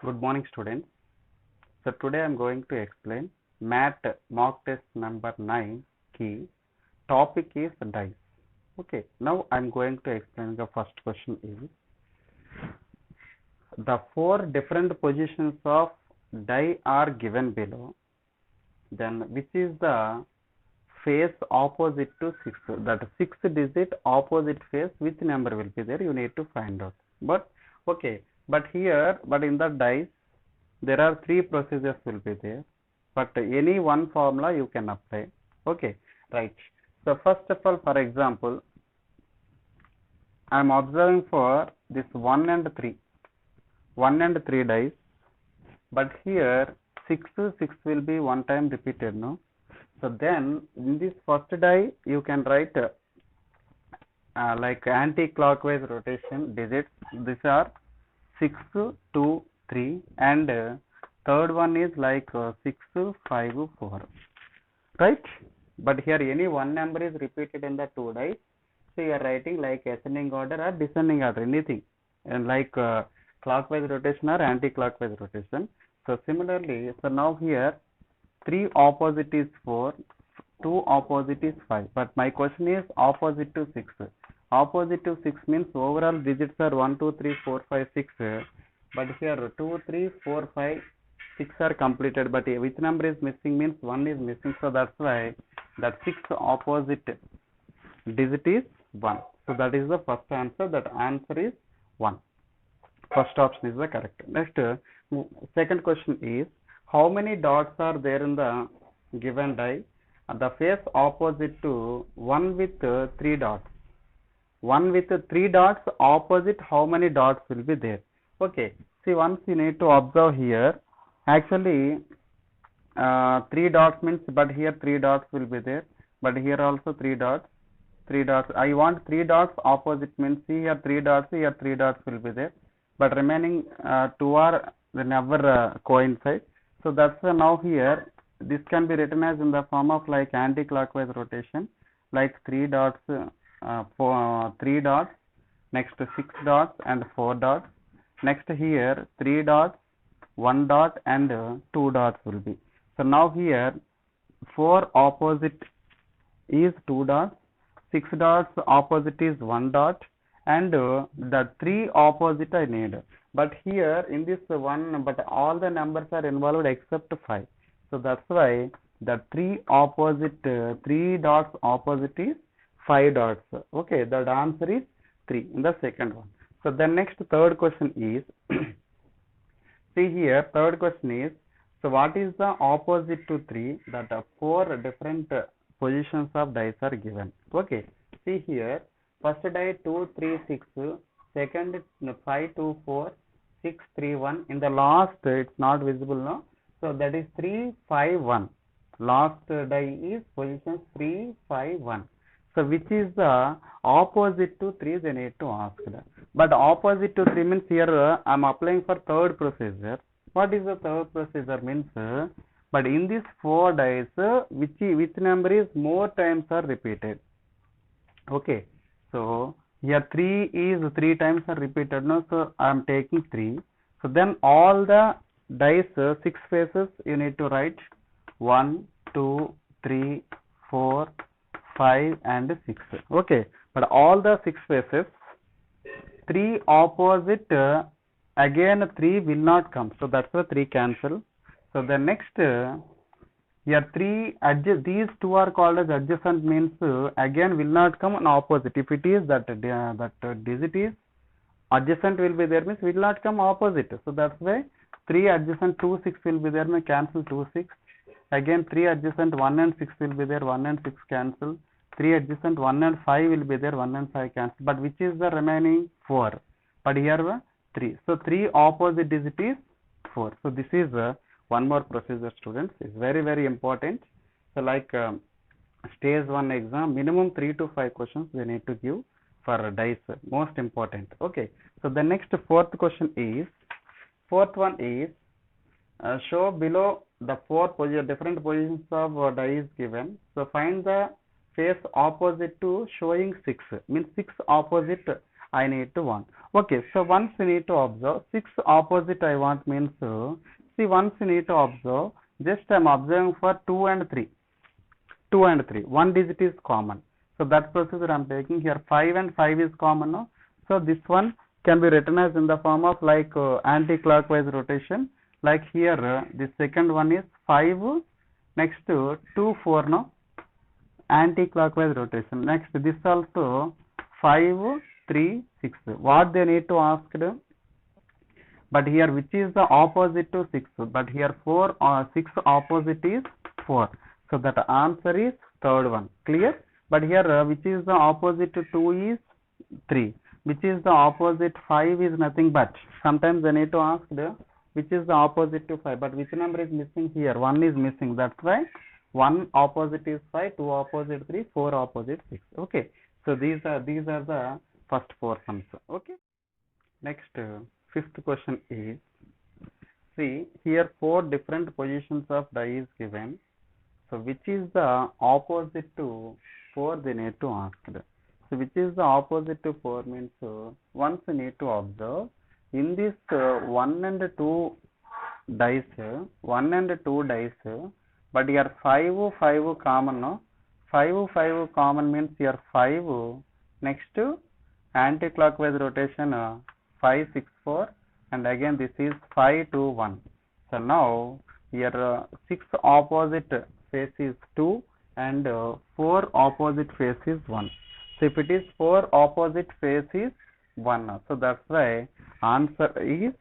Good morning, students. So today I am going to explain MAT mock test number 9 key. Topic is dice. Okay, now I am going to explain the first question is the four different positions of die are given below. Then which is the face opposite to 6? That 6th digit opposite face, which number will be there? You need to find out. But okay, but in the dice there are three procedures will be there, but any one formula you can apply. Okay, right. So first of all, for example, I am observing for this 1 and 3 dice, but here 6 will be one time repeated, no? So then in this first die you can write like anti-clockwise rotation digits. These are 6, 2, 3, and third one is like 6, 5, 4, right? But here any one number is repeated in the two dice, so you are writing like ascending order or descending order, anything, and like clockwise rotation or anti-clockwise rotation. So similarly, so now here 3 opposite is 4, 2 opposite is 5, but my question is opposite to 6. Opposite to 6 means overall digits are 1, 2, 3, 4, 5, 6, but here 2, 3, 4, 5, 6 are completed, but which number is missing means 1 is missing, so that's why that 6 opposite digit is 1. So that is the first answer. That answer is 1. First option is the correct. Next, second question is how many dots are there in the given die? The face opposite to 1 with 3 dots. 1 with 3 dots opposite, how many dots will be there? Okay, see, once you need to observe here, actually 3 dots means, but here 3 dots will be there, but here also 3 dots. I want 3 dots opposite means, see here 3 dots, here 3 dots will be there, but remaining 2 are never coincide. So that's now here this can be written as in the form of like anti-clockwise rotation, like 3 dots, 3 dots, next 6 dots and 4 dots, next here 3 dots, 1 dot and 2 dots will be. So now here 4 opposite is 2 dots, 6 dots opposite is 1 dot, and the 3 opposite I need. But here in this one, but all the numbers are involved except 5. So that's why the 3 dots opposite is 5 dots. Okay, the answer is 3 in the second one. So the next third question is see here third question is, so what is the opposite to 3? That 4 different positions of dice are given. Okay, see here first die 2, 3, 6, second 5, 2, 4, 6, 3, 1. In the last it's not visible now, so that is 3, 5, 1. Last die is positions 3, 5, 1. So which is the opposite to 3? They need to ask that. But opposite to 3 means here I am applying for third procedure. What is the third procedure means? But in this 4 dice, which number is more times are repeated? Okay, so here 3 is 3 times are repeated, no? So I am taking 3. So then all the dice 6 faces you need to write 1, 2, 3, 4, 5 and 6. Okay, but all the 6 faces 3 opposite, again 3 will not come, so that's why 3 cancel. So the next here 3 these 2 are called as adjacent means again will not come on opposite. If it is that digit is adjacent will be there means will not come opposite. So that's why 3 adjacent 2, 6 will be there, may cancel 2, 6. Again 3 adjacent 1 and 6 will be there, 1 and 6 cancel. 3 adjacent 1 and 5 will be there, 1 and 5 cancel. But which is the remaining? 4. But here 3. So 3 opposite digit is 4. So this is one more procedure, students, is very, very important. So like stage 1 exam, minimum 3 to 5 questions we need to give for dice, most important. Okay, so the next fourth question is, fourth one is show below the 4 different positions of dice given. So find the face opposite to showing 6, means 6 opposite I need to want. Okay, so once you need to observe, 6 opposite I want means, see, once you need to observe, just I am observing for 2 and 3. 2 and 3. One digit is common. So that procedure I am taking here. 5 and 5 is common. No? So this one can be written as in the form of like anti-clockwise rotation. Like here, the second one is 5, next 2, 4, no? Anti-clockwise rotation. Next, this also 5, 3, 6. What they need to ask? But here, which is the opposite to 6? But here, 4 or 6 opposite is 4. So that answer is third one. Clear? But here, which is the opposite to 2 is 3. Which is the opposite 5 is nothing but. Sometimes they need to ask which is the opposite to 5. But which number is missing here? 1 is missing. That's why 1 opposite is 5, 2 opposite 3, 4 opposite 6. Okay. So these are the first 4 sums. Okay. Next, fifth question is, see here 4 different positions of die is given. So which is the opposite to 4 they need to ask. So which is the opposite to 4 means once you need to observe in this 1 and 2 dice, but here 5 common, no? 5 common means here 5 next anti-clockwise rotation 5 6 4 and again this is 5 2 1. So now here 6 opposite face is 2 and 4 opposite face is 1. So if it is 4 opposite face is 1. So that's why answer is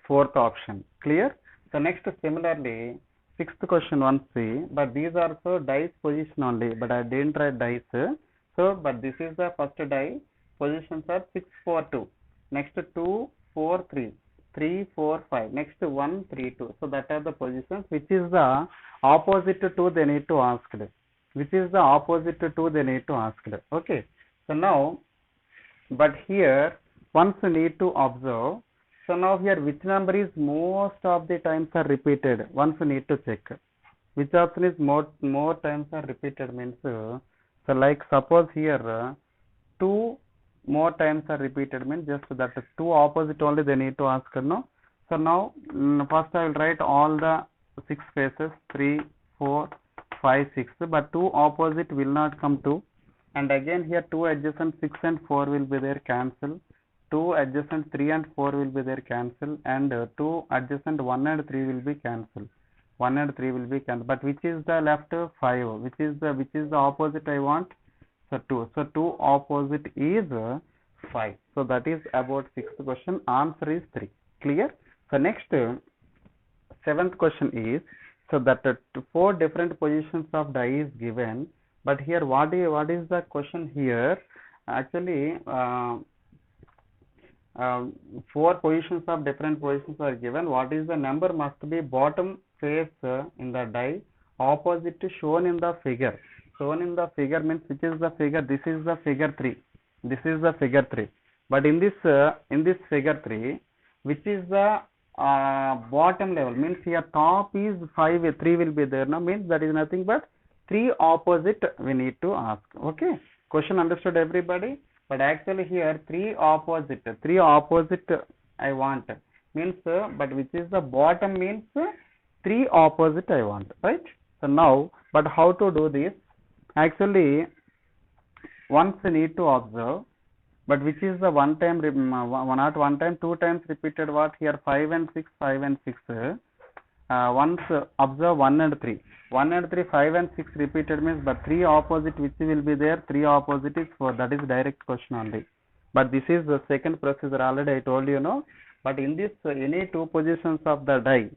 fourth option. Clear? So next, similarly, sixth question 1C, but these are so dice position only, but I didn't write dice. So, but this is the first die. Positions are 6 4 2. Next 2 4 3. 3 4 5. Next 1 3 2. So that are the positions. Which is the opposite to 2 they need to ask. Which is the opposite to 2 they need to ask. Okay. So now, but here once you need to observe. So now here which number is most of the times are repeated? Once you need to check. Which option is more times are repeated means. So like suppose here 2 more times are repeated means just that 2 opposite only they need to ask. No. So now first I will write all the 6 faces 3 4 5 6, but 2 opposite will not come 2, and again here 2 adjacent 6 and 4 will be there, cancel. 2 adjacent 3 and 4 will be there, cancel, and 2 adjacent 1 and 3 will be cancel. 1 and 3 will be cancelled. But which is the left? 5. Which is the opposite I want? So 2. So 2 opposite is 5. So that is about sixth question. Answer is 3. Clear? So next, seventh question is, so that 4 different positions of die is given, but here what is the question here? Actually 4 positions of different positions are given. What is the number must be bottom face in the die opposite to shown in the figure. Shown in the figure means which is the figure? This is the figure 3. This is the figure 3. But in this figure 3, which is the bottom level means here top is 5, 3 will be there. Now means that is nothing but 3 opposite we need to ask. Okay. Question understood everybody? But actually here 3 opposite I want means but which is the bottom means 3 opposite I want, right? So now, but how to do this? Actually once you need to observe, but which is the one time, not one time, 2 times repeated what here 5 and 6, 5 and 6. Once observe 1 and 3. 1 and 3, 5 and 6 repeated means, but 3 opposite which will be there? 3 opposite is 4. That is direct question only. But this is the second procedure already I told you, no. But in this any 2 positions of the die,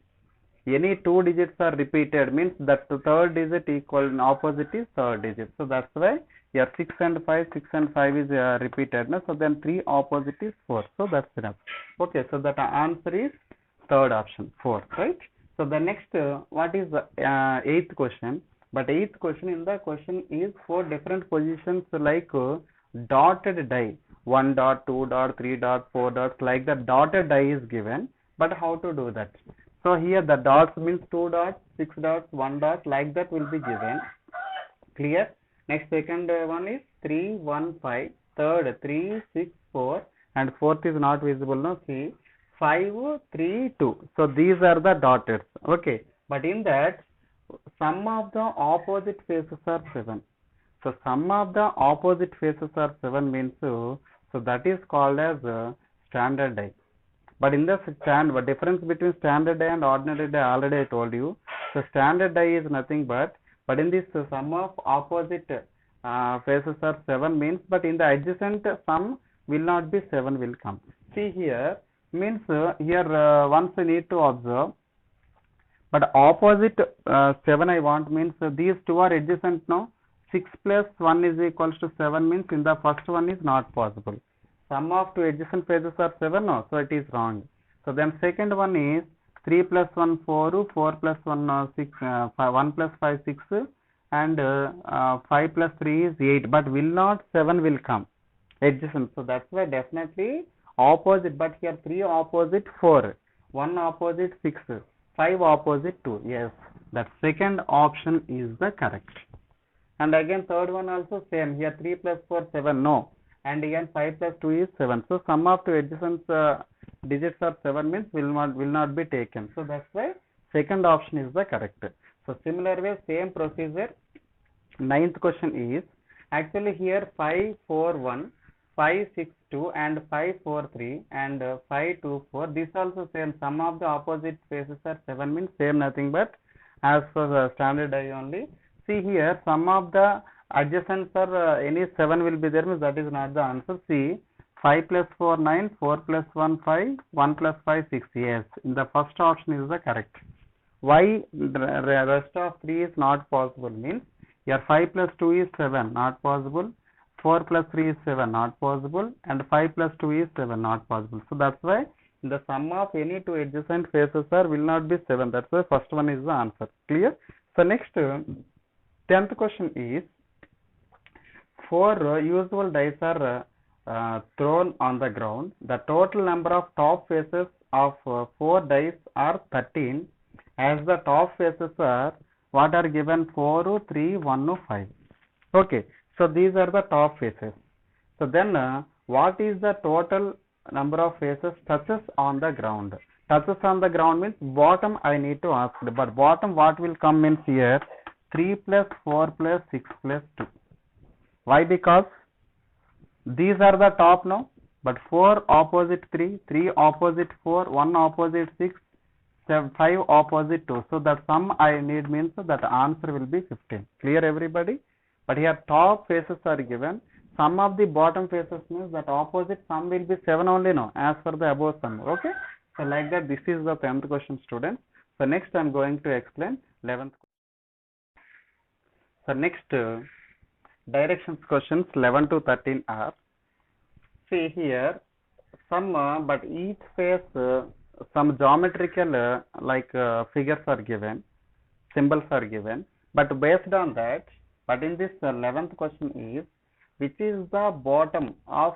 any 2 digits are repeated means that the third digit equal and opposite is third digit. So that's why here 6 and 5 is repeated. No? So then 3 opposite is 4. So that's enough. Okay. So that answer is third option, 4, right? So the next, what is the 8th question? But 8th question in the question is 4 different positions like dotted die, 1 dot, 2 dot, 3 dot, 4 dots, like the dotted die is given. But how to do that? So here the dots means 2 dots, 6 dots, 1 dot, like that will be given. Clear? Next, second one is 3 1 5. third 3, 6, 4, and fourth is not visible. No, see 5, 3, 2. So these are the dotted. Okay, but in that sum of the opposite faces are 7. So sum of the opposite faces are 7 means so that is called as standard die. But in the difference between standard die and ordinary die already I told you. So standard die is nothing but in this sum of opposite faces are 7 means, but in the adjacent sum will not be 7 will come. See here means here once you need to observe, but opposite 7 I want means these two are adjacent now. 6 plus 1 is equals to 7 means in the first one is not possible. Sum of two adjacent faces are 7 no, so it is wrong. So then second one is 3 plus 1 4, 4 plus 1 6, 1 plus 5 6, and 5 plus 3 is 8, but will not 7 will come adjacent. So that's why definitely opposite, but here 3 opposite 4, 1 opposite 6, 5 opposite 2. Yes, that second option is the correct. And again third one also same, here 3 plus 4 7 no, and again 5 plus 2 is 7. So sum of two adjacent digits are 7 means will not be taken. So that's why second option is the correct. So similar way same procedure. Ninth question is actually here 5 4 1, 5 6 2, and 5 4 3, and 5 2 4. This also same, sum of the opposite faces are 7 means same nothing but as for the standard die only. See here sum of the adjacents are any 7 will be there means that is not the answer. See 5 plus 4 9, 4 plus 1 5, 1 plus 5 6. Yes, in the first option is the correct. Why the rest of 3 is not possible means here 5 plus 2 is 7 not possible, 4 plus 3 is 7 not possible, and 5 plus 2 is 7 not possible. So that's why the sum of any two adjacent faces are will not be 7. That's why first one is the answer. Clear? So next 10th question is 4 usual dice are thrown on the ground. The total number of top faces of 4 dice are 13, as the top faces are what are given 4, 3, 1, 5. Okay, so these are the top faces. So then what is the total number of faces touches on the ground? Touches on the ground means bottom I need to ask, but bottom what will come means here 3 plus 4 plus 6 plus 2. Why? Because these are the top now, but 4 opposite 3, 3 opposite 4, 1 opposite 6, 5 opposite 2. So that sum I need means that answer will be 15. Clear everybody? But here top faces are given. Sum of the bottom faces means that opposite sum will be 7 only now as per the above sum. Okay? So like that this is the 10th question, students. So next I am going to explain 11th. So next directions questions 11 to 13 are, see here some but each face some geometrical figures are given, symbols are given, but based on that, but in this 11th question is which is the bottom of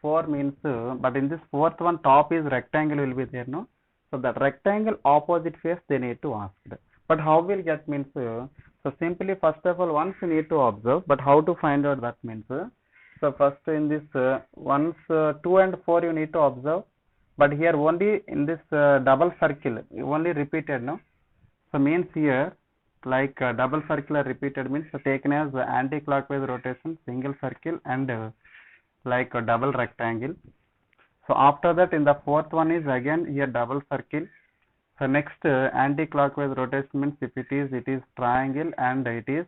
4 means but in this fourth one top is rectangle will be there no, so that rectangle opposite face they need to ask. But how will get means so simply first of all once you need to observe, but how to find out that means so first in this once 2 and 4 you need to observe, but here only in this double circle only repeated no, so means here like double circle are repeated means taken as anti-clockwise rotation, single circle, and like a double rectangle. So after that in the fourth one is again here double circle. So next anti-clockwise rotation means if it is triangle and it is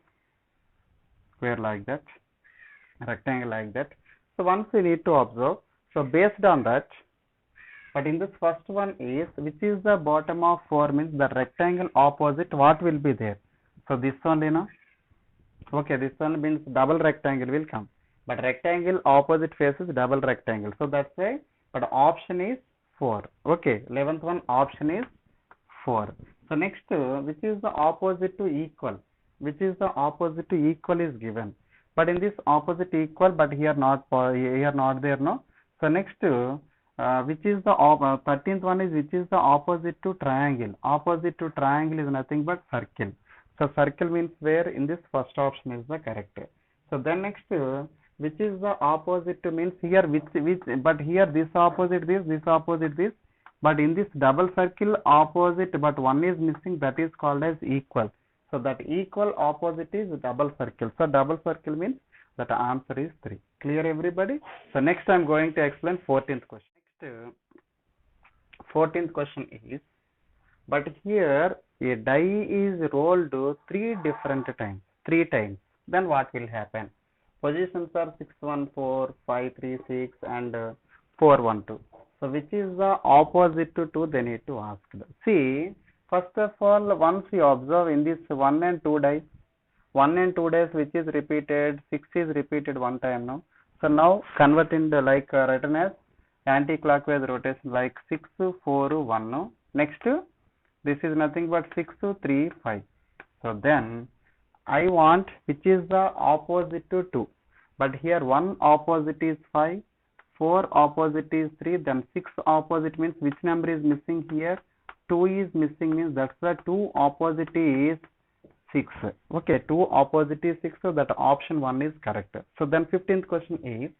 square like that, rectangle like that. So once we need to observe, so based on that, but in this first one is which is the bottom of 4 means the rectangle opposite what will be there. So this one you know, okay, this one means double rectangle will come, but rectangle opposite faces double rectangle. So that's why, but option is 4. Okay, 11th one option is 4. So next which is the opposite to equal, which is the opposite to equal is given, but in this opposite equal but here not there no. So next which is the 13th one is which is the opposite to triangle. Opposite to triangle is nothing but circle. So circle means where in this first option is the correct. So then next which is the opposite to means here which but here this opposite this opposite this, but in this double circle opposite but one is missing, that is called as equal. So that equal opposite is double circle. So double circle means that answer is 3. Clear everybody? So next I am going to explain 14th question. Next 14th question is, but here a die is rolled 3 different times, 3 times, then what will happen? Positions are 6, 1, 4, 5, 3, 6 and 4, 1, 2. So which is the opposite to 2, they need to ask. See, first of all, once you observe in this 1 and 2 dice, 1 and 2 dice which is repeated, 6 is repeated one time now. So now convert into like written as anti-clockwise rotation like 6, 4, 1 now. Next, this is nothing but 6, 3, 5. So then I want which is the opposite to 2. But here 1 opposite is 5, 4 opposite is 3, then 6 opposite means which number is missing here? 2 is missing, means that's the 2 opposite is 6. Okay, 2 opposite is 6, so that option 1 is correct. So then 15th question is,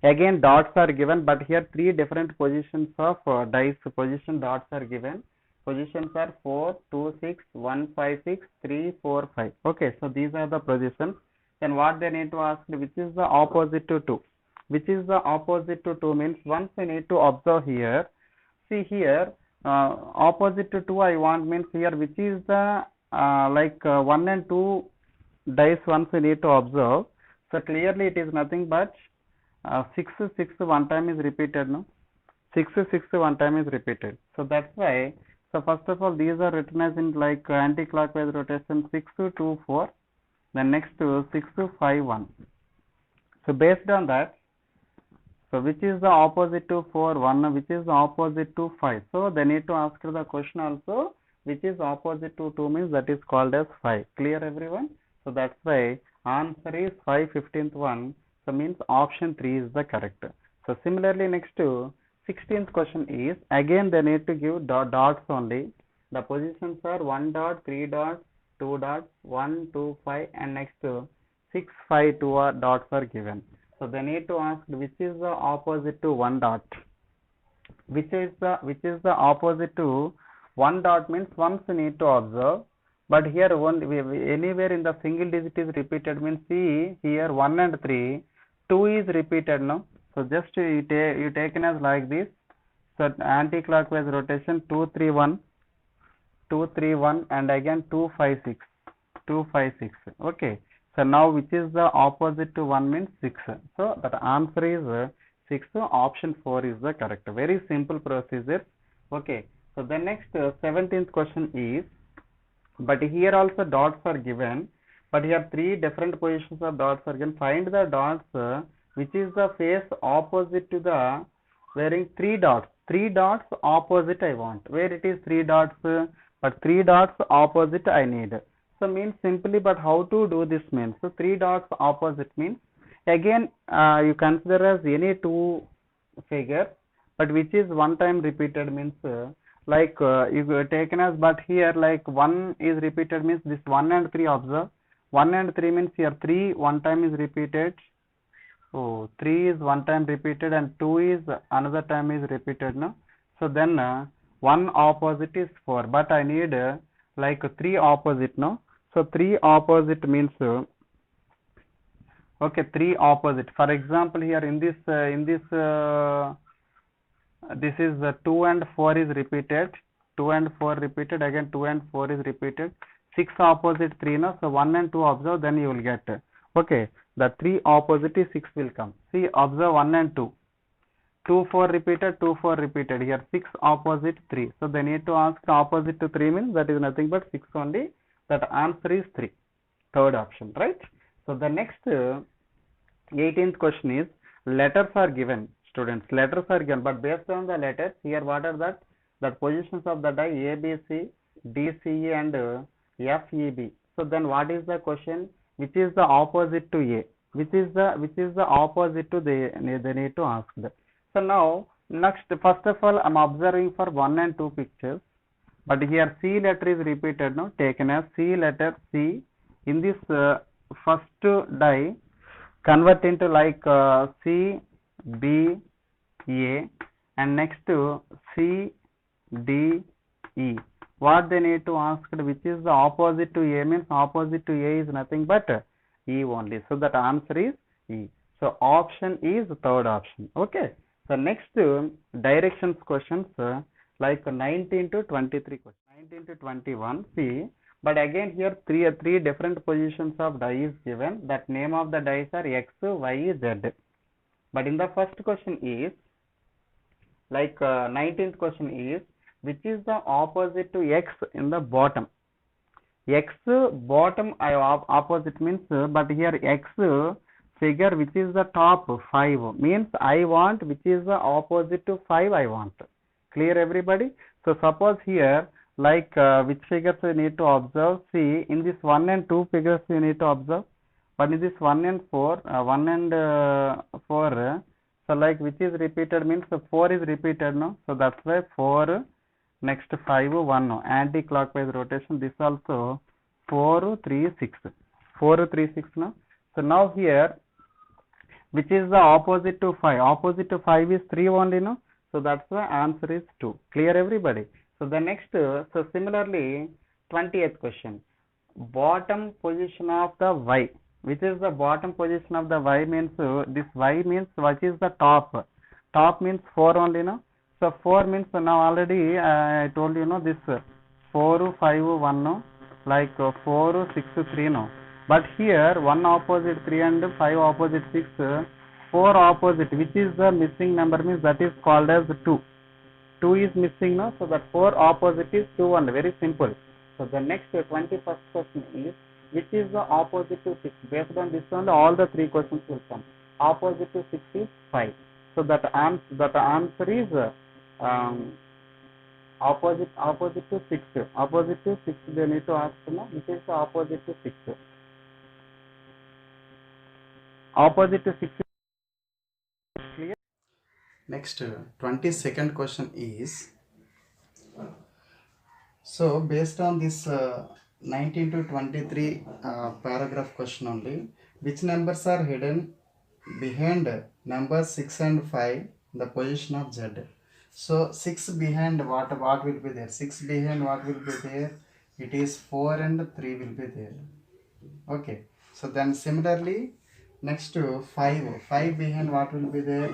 again dots are given, but here 3 different positions of dice position dots are given. Positions are 4, 2, 6, 1, 5, 6, 3, 4, 5. Okay, so these are the positions. Then what they need to ask, which is the opposite to 2? Which is the opposite to 2 means once we need to observe here. See here, opposite to 2 I want means here which is the 1 and 2 dice once we need to observe. So clearly it is nothing but 6, 6 one time is repeated, no? 6, 6 one time is repeated. So that's why. So first of all, these are written as in like anti-clockwise rotation 6, 2, 4. Then next 6, 5, 1. So based on that, so which is the opposite to 4, 1, which is the opposite to 5. So they need to ask the question also, which is opposite to 2 means that is called as 5. Clear everyone? So that's why answer is 5, 15th one. So means option 3 is the correct. So similarly next to 16th question is, again they need to give dots only. The positions are 1 dot, 3 dots, 2 dots, 1, 2, 5 and next 6, 5, 2 dots are given. So they need to ask which is the opposite to 1 dot. Which is the opposite to 1 dot means once you need to observe. But here anywhere in the single digit is repeated means see here 1 and 3, 2 is repeated now. So just you taken as like this. So anti-clockwise rotation 2, 3, 1, 2, 3, 1 and again 2, 5, 6, 2, 5, 6. Okay. So now which is the opposite to 1 means 6. So that answer is 6. So option 4 is the correct. Very simple procedure. Okay. So the next 17th question is, but here also dots are given, but here 3 different positions of dots are given. Find the dots which is the face opposite to the wearing 3 dots. 3 dots opposite I want. Where it is 3 dots, but 3 dots opposite I need. So means simply, but how to do this means, so 3 dots opposite means again you consider as any 2 figure, but which is one time repeated means you taken as, but here like 1 is repeated means this 1 and 3 observe. 1 and 3 means here 3 one time is repeated. Oh, 3 is one time repeated and 2 is another time is repeated, no? So then 1 opposite is 4, but I need like 3 opposite, no? So 3 opposite means okay, 3 opposite. For example, here in this this is 2 and 4 is repeated. 2 and 4 repeated, again 2 and 4 is repeated. 6 opposite 3, no? So 1 and 2 observe, then you will get. Okay, the 3 opposite is 6 will come. See, observe 1 and 2. 2, 4 repeated, 2, 4 repeated. Here 6 opposite 3. So they need to ask opposite to 3 means that is nothing but 6 only. That answer is 3. Third option, right? So the next 18th question is, letters are given. Students, letters are given, but based on the letters, here what are that? The positions of the die A, B, C, D, C, E and F, E, B. So then what is the question? Which is the opposite to A? Which is the opposite to they need to ask that. So now next, first of all, I am observing for 1 and 2 pictures, but here C letter is repeated, no? Taken as C letter C in this first die. convert into like C, B, A, and next to C, D, E. What they need to ask, which is the opposite to A, means opposite to A is nothing but E only. So that answer is E. So option is third option. Okay. So next directions questions like 19 to 23 questions. 19 to 21. See, but again here three different positions of die is given. That name of the dice are X, Y, Z. But in the first question is like 19th question is which is the opposite to X in the bottom. X bottom opposite means, but here X figure which is the top 5 means I want which is the opposite to 5 I want. Clear everybody? So suppose here like which figures we need to observe. See, in this 1 and 2 figures you need to observe, but in this 1 and 4 4 so like which is repeated means 4 is repeated, no? So that's why 4 next 5 1 no, anti-clockwise rotation. This also 4 3 6 4 3 6 no. So now here which is the opposite to 5? Opposite to 5 is 3 only, no? So that's the answer is 2. Clear everybody? So the next so similarly 20th question, bottom position of the Y. Which is the bottom position of the Y means this Y means what is the top? Top means 4 only, no? So 4 means now already I told you, no, this 4 5 1 no, like 4 6 3 no. But here 1 opposite 3 and 5 opposite 6, 4 opposite, which is the missing number means that is called as 2. 2 is missing, no? So that 4 opposite is 2 and very simple. So the next 21st question is which is the opposite to 6? Based on this one all the 3 questions will come. Opposite to 6 is 5. So that answer is opposite to 6. Opposite to 6 they need to ask, no? Which is the opposite to 6? Opposite to 6 is clear. Next 22nd question is, so based on this 19 to 23 paragraph question only, which numbers are hidden behind numbers 6 and 5 the position of Z? So 6 behind what will be there? 6 behind what will be there? It is 4 and 3 will be there. Okay. So then similarly next to 5 behind what will be there?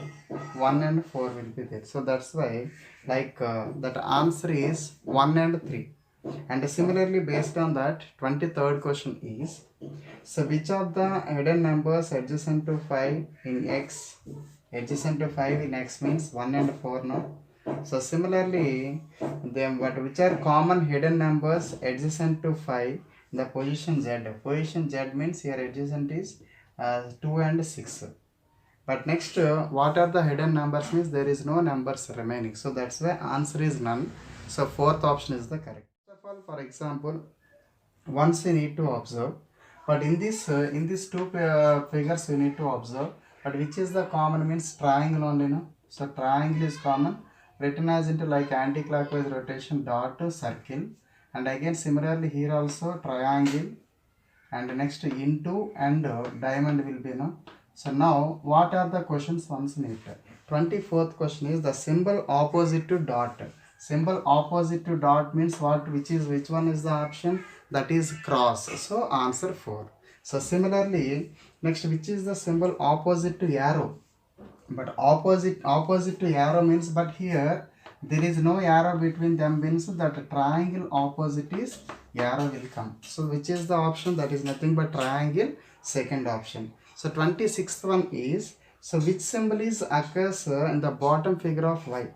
1 and 4 will be there. So that's why like that answer is 1 and 3. And similarly based on that 23rd question is, so which of the hidden numbers adjacent to 5 in X? Adjacent to 5 in X means 1 and 4 no. So similarly then which are common hidden numbers adjacent to 5 the position Z? Position Z means here adjacent is 2 and 6. But next what are the hidden numbers means there is no numbers remaining. So that's why answer is none. So fourth option is the correct. First of all, for example, once you need to observe, but in these two figures you need to observe, but which is the common means triangle only, no? So triangle is common, written as into like anti-clockwise rotation dot to circle, and again similarly here also triangle, and next into and diamond will be, no? So now what are the questions once need? 24th question is the symbol opposite to dot. Symbol opposite to dot means what? Which one is the option? That is cross. So answer 4. So similarly next which is the symbol opposite to arrow? But opposite to arrow means, but here there is no arrow between them means that triangle opposite is arrow will come. So which is the option? That is nothing but triangle, second option. So 26th one is, so which symbol is occurs in the bottom figure of Y?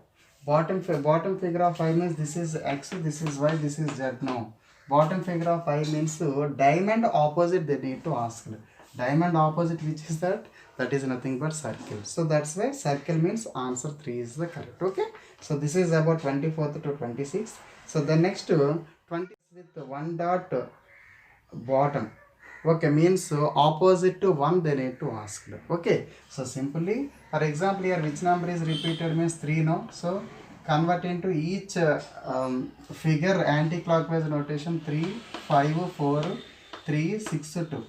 Bottom figure of Y means this is X, this is Y, this is Z. No. Bottom figure of Y means diamond opposite they need to ask. Diamond opposite which is that? That is nothing but circle. So that's why circle means answer 3 is the correct. Okay. So this is about 24th to 26th. So the next 20 with 1 dot bottom. Okay, means opposite to 1 they need to ask. Okay. So simply, for example, here which number is repeated means 3, no? So convert into each figure anti-clockwise notation 3, 5, 4, 3, 6, 2.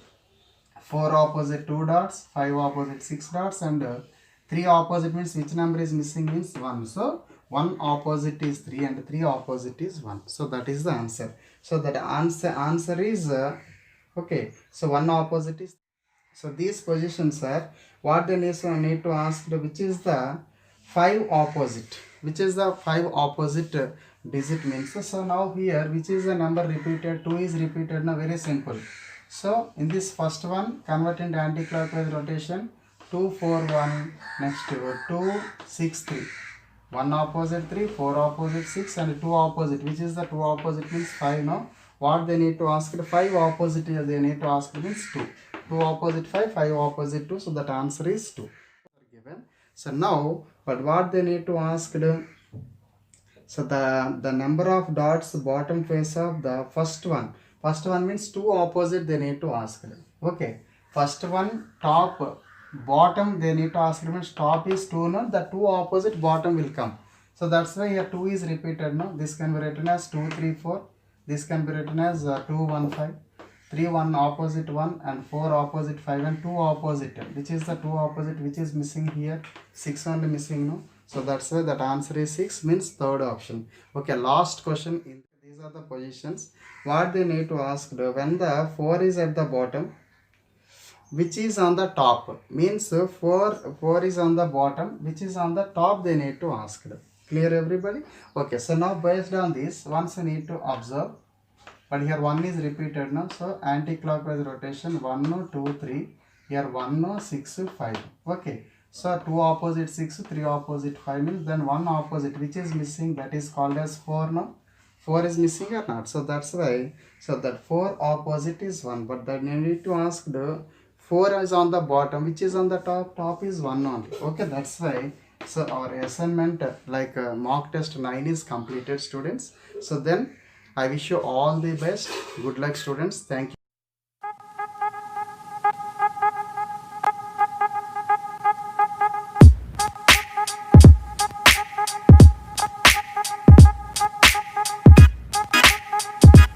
4 opposite 2 dots, 5 opposite 6 dots, and 3 opposite means which number is missing means 1. So 1 opposite is 3 and 3 opposite is 1. So that is the answer. So that answer is okay. So 1 opposite is. So these positions are what they need to ask which is the 5 opposite. Which is the 5 opposite digit means. So now here which is the number repeated? 2 is repeated now, very simple. So in this first one convert into anti-clockwise rotation. 2 4 1, next 2 6 3, 1 opposite 3, 4 opposite 6, and 2 opposite, which is the 2 opposite means 5. Now what they need to ask, 5 opposite they need to ask means 2. 2 opposite 5, 5 opposite 2, so that answer is 2 given. So now but what they need to ask, so the number of dots bottom face of the first one means 2 opposite they need to ask. Okay, first one top bottom they need to ask means top is 2, no, the 2 opposite bottom will come. So that's why here 2 is repeated. No, this can be written as 2 3 4, this can be written as 2 1 5, 3 1 opposite 1, and 4 opposite 5, and 2 opposite, which is the 2 opposite which is missing here, 6 only missing. No, so that's why that answer is 6 means third option. Okay, last question. These are the positions what they need to ask when the 4 is at the bottom, which is on the top means 4 is on the bottom, which is on the top they need to ask. Clear everybody? Okay, so now based on this once you need to observe, but here 1 is repeated now, so anti-clockwise rotation 1 2 3, here 1 6 5. Okay, so 2 opposite 6, 3 opposite 5 means then 1 opposite which is missing, that is called as 4. Now 4 is missing or not, so that's why, so that 4 opposite is 1, but then you need to ask the 4 is on the bottom, which is on the top is 1 only. Okay, that's why, so our assignment like mock test 9 is completed, students. So then I wish you all the best. Good luck, students. Thank you.